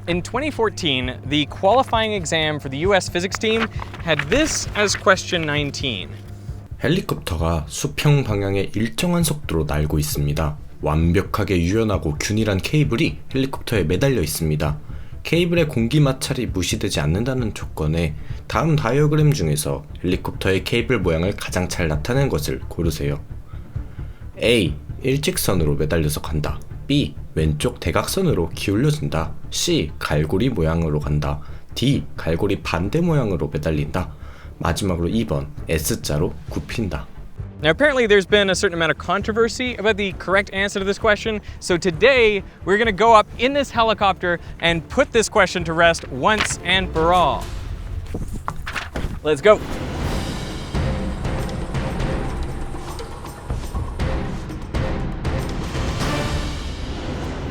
In 2014, the qualifying exam for the US physics team had this as question 19. 헬리콥터가 수평 방향의 일정한 속도로 날고 있습니다. 완벽하게 유연하고 균일한 케이블이 헬리콥터에 매달려 있습니다. 케이블의 공기 마찰이 무시되지 않는다는 조건에 다음 다이어그램 중에서 헬리콥터의 케이블 모양을 가장 잘 나타낸 것을 고르세요. A. 일직선으로 매달려서 간다. B. 왼쪽 대각선으로 기울여진다. C. 갈고리 모양으로 간다. D. 갈고리 반대 모양으로 매달린다. 마지막으로 2번 S자로 굽힌다. Now, apparently there's been a certain amount of controversy about the correct answer to this question, so today we're gonna go up in this helicopter and put this question to rest once and for all. Let's go.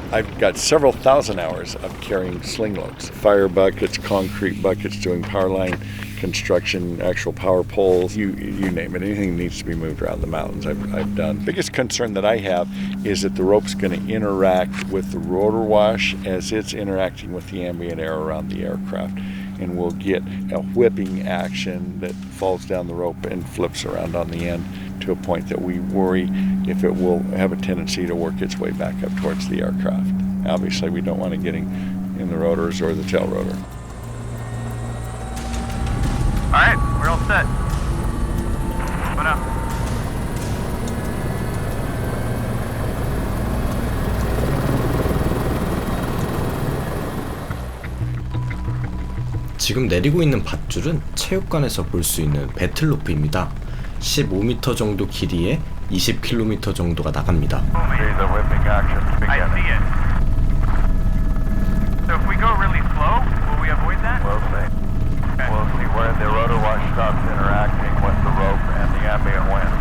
I've got several thousand hours of carrying sling loads, fire buckets, concrete buckets, doing power line construction, actual power poles, you name it. Anything that needs to be moved around the mountains, I've done. Biggest concern that I have is that the rope's going to interact with the rotor wash as it's interacting with the ambient air around the aircraft. And we'll get a whipping action that falls down the rope and flips around on the end to a point that we worry if it will have a tendency to work its way back up towards the aircraft. Obviously, we don't want it getting in the rotors or the tail rotor. All right, we're all set. Open up. 지금 내리고 있는 밧줄은 체육관에서 볼 수 있는 배틀로프입니다. 15m 정도 길이에 20km 정도가 나갑니다. I see it. So if we go really slow, will we avoid that? We'll see. We'll see where the rotor wash stops interacting with the rope and the ambient wind.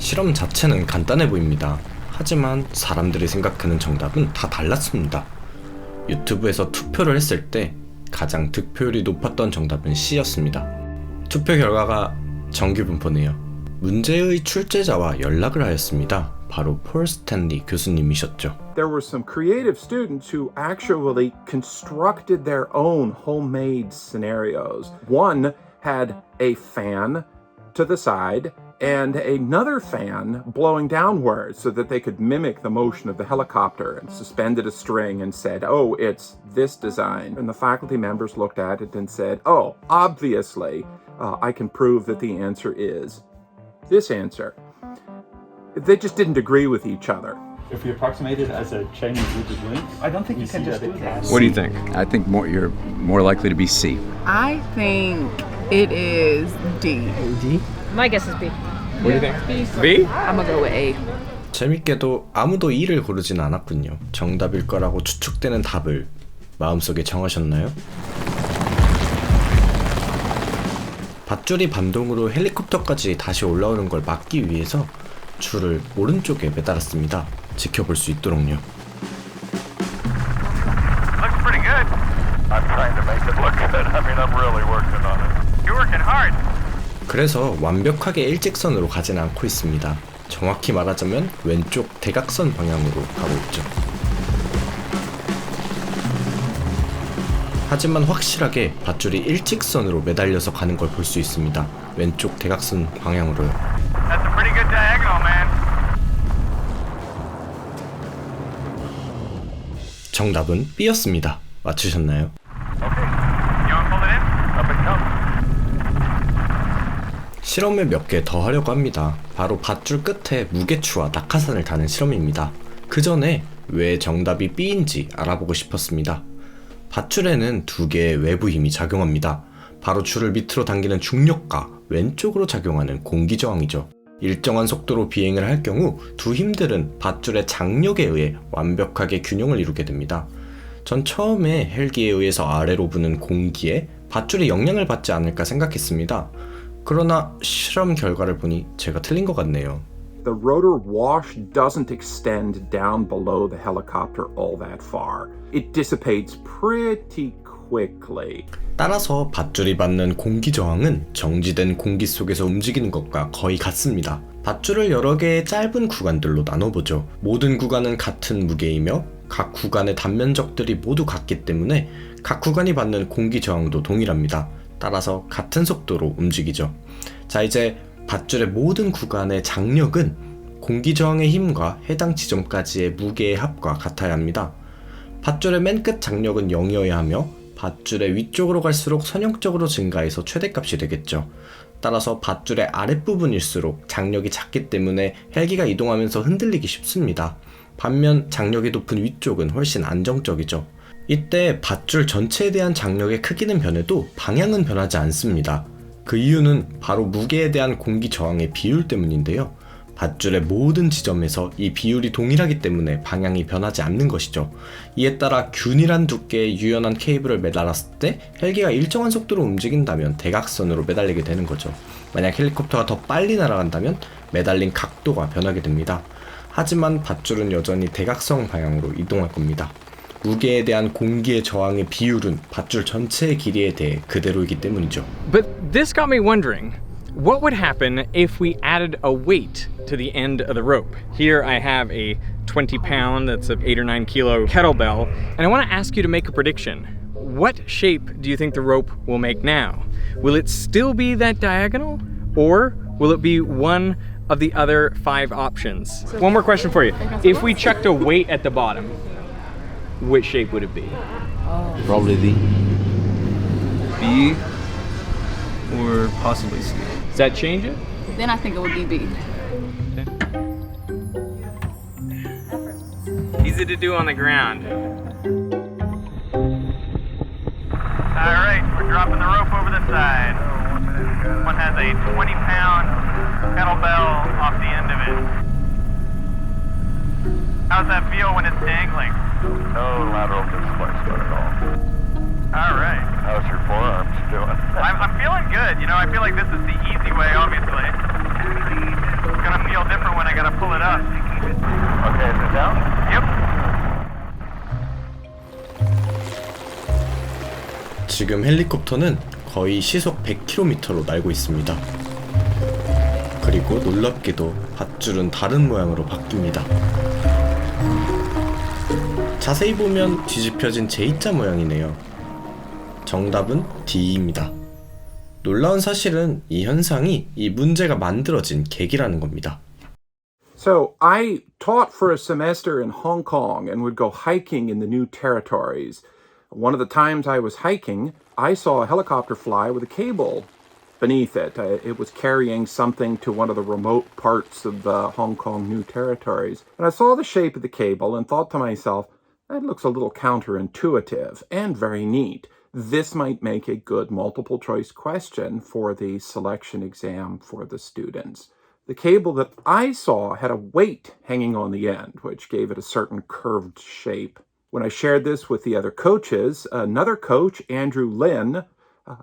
실험 자체는 간단해 보입니다. 하지만 사람들이 생각하는 정답은 다 달랐습니다. 유튜브에서 투표를 했을 때 가장 득표율이 높았던 정답은 C였습니다. 투표 결과가 정규 분포네요. 문제의 출제자와 연락을 하였습니다. 바로 폴 스탠리 교수님이셨죠. There were some creative students who actually constructed their own homemade scenarios. One had a fan to the side and another fan blowing downwards so that they could mimic the motion of the helicopter, and suspended a string and said, oh, it's this design. And the faculty members looked at it and said, oh, obviously, I can prove that the answer is this answer. They just didn't agree with each other. If we approximate it as a chain of rooted links, I don't think you can just do that. What do you think? I think you're more likely to be C. I think it is D. D? My guess is B. What do you think? B? I'm gonna go with A. 재밌게도 아무도 E를 고르진 않았군요. 정답일 거라고 추측되는 답을 마음속에 정하셨나요? 밧줄이 반동으로 헬리콥터까지 다시 올라오는 걸 막기 위해서 줄을 오른쪽에 매달았습니다. 지켜볼 수 있도록요. Looks pretty good. I'm trying to make it look good. I mean, I'm really working on it. You're working hard. 그래서 완벽하게 일직선으로 가진 않고 있습니다. 정확히 말하자면 왼쪽 대각선 방향으로 가고 있죠. 하지만 확실하게 밧줄이 일직선으로 매달려서 가는 걸 볼 수 있습니다. 왼쪽 대각선 방향으로요. That's a pretty good diagonal, man. 정답은 B였습니다. 맞추셨나요? Okay. You want to pull it in? Up it comes. 실험을 몇 개 더 하려고 합니다. 바로 밧줄 끝에 무게추와 낙하산을 다는 실험입니다. 그 전에 왜 정답이 B인지 알아보고 싶었습니다. 밧줄에는 두 개의 외부 힘이 작용합니다. 바로 줄을 밑으로 당기는 중력과 왼쪽으로 작용하는 공기저항이죠. 일정한 속도로 비행을 할 경우 두 힘들은 밧줄의 장력에 의해 완벽하게 균형을 이루게 됩니다. 전 처음에 헬기에 의해서 아래로 부는 공기에 밧줄이 영향을 받지 않을까 생각했습니다. 그러나 실험 결과를 보니 제가 틀린 것 같네요. The rotor wash doesn't extend down below the helicopter all that far. It dissipates pretty quickly. 따라서 밧줄이 받는 공기 저항은 정지된 공기 속에서 움직이는 것과 거의 같습니다. 밧줄을 여러 개의 짧은 구간들로 나눠보죠. 모든 구간은 같은 무게이며 각 구간의 단면적들이 모두 같기 때문에 각 구간이 받는 공기 저항도 동일합니다. 따라서 같은 속도로 움직이죠. 자, 이제 밧줄의 모든 구간의 장력은 공기 저항의 힘과 해당 지점까지의 무게의 합과 같아야 합니다. 밧줄의 맨 끝 장력은 0이어야 하며 밧줄의 위쪽으로 갈수록 선형적으로 증가해서 최대값이 되겠죠. 따라서 밧줄의 아랫부분일수록 장력이 작기 때문에 헬기가 이동하면서 흔들리기 쉽습니다. 반면 장력이 높은 위쪽은 훨씬 안정적이죠. 이때 밧줄 전체에 대한 장력의 크기는 변해도 방향은 변하지 않습니다. 그 이유는 바로 무게에 대한 공기 저항의 비율 때문인데요. 밧줄의 모든 지점에서 이 비율이 동일하기 때문에 방향이 변하지 않는 것이죠. 이에 따라 균일한 두께의 유연한 케이블을 매달았을 때 헬기가 일정한 속도로 움직인다면 대각선으로 매달리게 되는 거죠. 만약 헬리콥터가 더 빨리 날아간다면 매달린 각도가 변하게 됩니다. 하지만 밧줄은 여전히 대각선 방향으로 이동할 겁니다. 무게에 대한 공기의 저항의 비율은 밧줄 전체의 길이에 대해 그대로이기 때문이죠. But this got me wondering, what would happen if we added a weight to the end of the rope? Here I have a 20-pound, that's an 8 or 9 kilo kettlebell, and I want to ask you to make a prediction. What shape do you think the rope will make now? Will it still be that diagonal, or will it be one of the other 5 options? One more question for you. If we chucked a weight at the bottom, which shape would it be? Probably D. B or possibly C. Does that change it? Then I think it would be B. Easy to do on the ground. All right, we're dropping the rope over the side. One has a 20-pound kettlebell off the end of it. How's that feel when it's dangling? No lateral displacement at all. All right. How's your forearms doing? I'm feeling good. You know, I feel like this is the easy way, obviously. It's gonna feel different when I gotta pull it up. Okay, is it down? Yep. 지금 헬리콥터는 거의 시속 100km로 날고 있습니다. 그리고 놀랍게도 밧줄은 다른 모양으로 바뀝니다. 자세히 보면 뒤집혀진 J자 모양이네요. 정답은 D입니다. 놀라운 사실은 이 현상이 이 문제가 만들어진 계기라는 겁니다. So I taught for a semester in Hong Kong and would go hiking in the new territories. One of the times I was hiking, I saw a helicopter fly with a cable beneath it. It was carrying something to one of the remote parts of the Hong Kong New Territories. And I saw the shape of the cable and thought to myself, that looks a little counterintuitive and very neat. This might make a good multiple choice question for the selection exam for the students. The cable that I saw had a weight hanging on the end, which gave it a certain curved shape. When I shared this with the other coaches, another coach, Andrew Lin,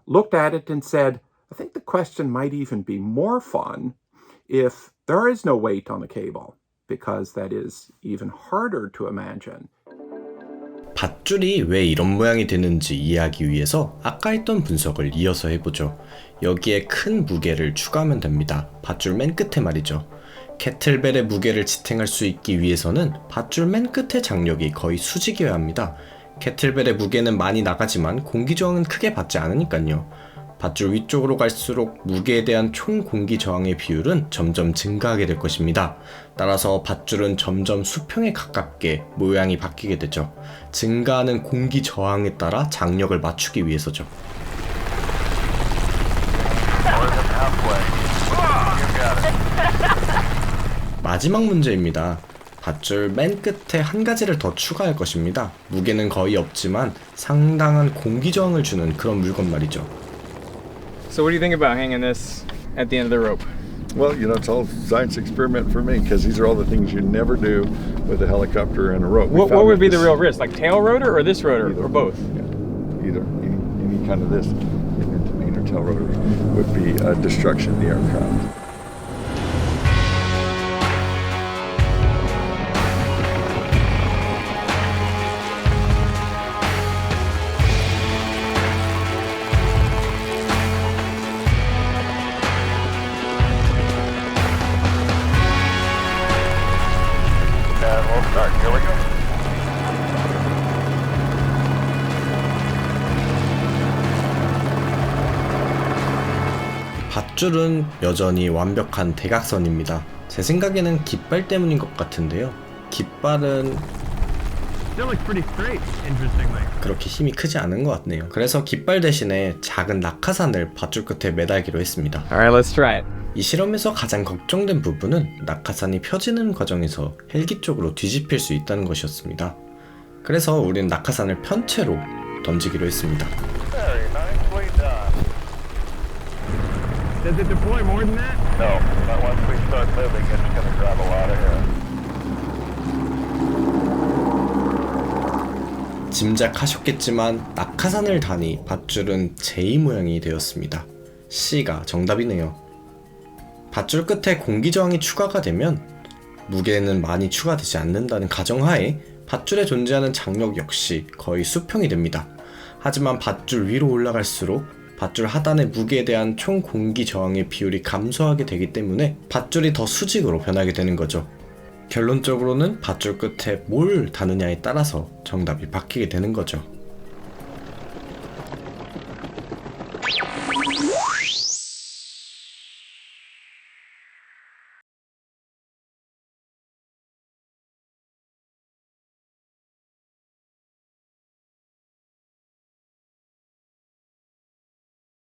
looked at it and said, I think the question might even be more fun if there is no weight on the cable, because that is even harder to imagine. 밧줄이 왜 이런 모양이 되는지 이해하기 위해서 아까 했던 분석을 이어서 해보죠. 여기에 큰 무게를 추가하면 됩니다. 밧줄 맨 끝에 말이죠. 캐틀벨의 무게를 지탱할 수 있기 위해서는 밧줄 맨 끝의 장력이 거의 수직이어야 합니다. 캐틀벨의 무게는 많이 나가지만 공기 저항은 크게 받지 않으니까요. 밧줄 위쪽으로 갈수록 무게에 대한 총 공기 저항의 비율은 점점 증가하게 될 것입니다. 따라서 밧줄은 점점 수평에 가깝게 모양이 바뀌게 되죠. 증가하는 공기 저항에 따라 장력을 맞추기 위해서죠. 마지막 문제입니다. 밧줄 맨 끝에 한 가지를 더 추가할 것입니다. 무게는 거의 없지만 상당한 공기 저항을 주는 그런 물건 말이죠. So what do you think about hanging this at the end of the rope? Well, you know, it's all science experiment for me because these are all the things you never do with a helicopter and a rope. What would be the real risk? Like tail rotor or this rotor or both? Yeah. Either. Any kind of this, main or tail rotor, would be destruction of the aircraft. And we'll start. Here we go. 밧줄은 여전히 완벽한 대각선입니다. 제 생각에는 깃발 때문인 것 같은데요. 깃발은 Still looks pretty straight, interestingly. 그렇게 힘이 크지 않은 것 같네요. 그래서 깃발 대신에 작은 낙하산을 밧줄 끝에 매달기로 했습니다. Alright, let's try it. 이 실험에서 가장 걱정된 부분은 낙하산이 펴지는 과정에서 헬기 쪽으로 뒤집힐 수 있다는 것이었습니다. 그래서 우린 낙하산을 편 채로 던지기로 했습니다. Very nicely done. Does it deploy more than that? No, but once we start moving, it's going to grab a lot of air. 짐작하셨겠지만 낙하산을 다니 밧줄은 J 모양이 되었습니다. C가 정답이네요. 밧줄 끝에 공기 저항이 추가가 되면 무게는 많이 추가되지 않는다는 가정하에 밧줄에 존재하는 장력 역시 거의 수평이 됩니다. 하지만 밧줄 위로 올라갈수록 밧줄 하단의 무게에 대한 총 공기 저항의 비율이 감소하게 되기 때문에 밧줄이 더 수직으로 변하게 되는 거죠. 결론적으로는 밧줄 끝에 뭘 다느냐에 따라서 정답이 바뀌게 되는 거죠.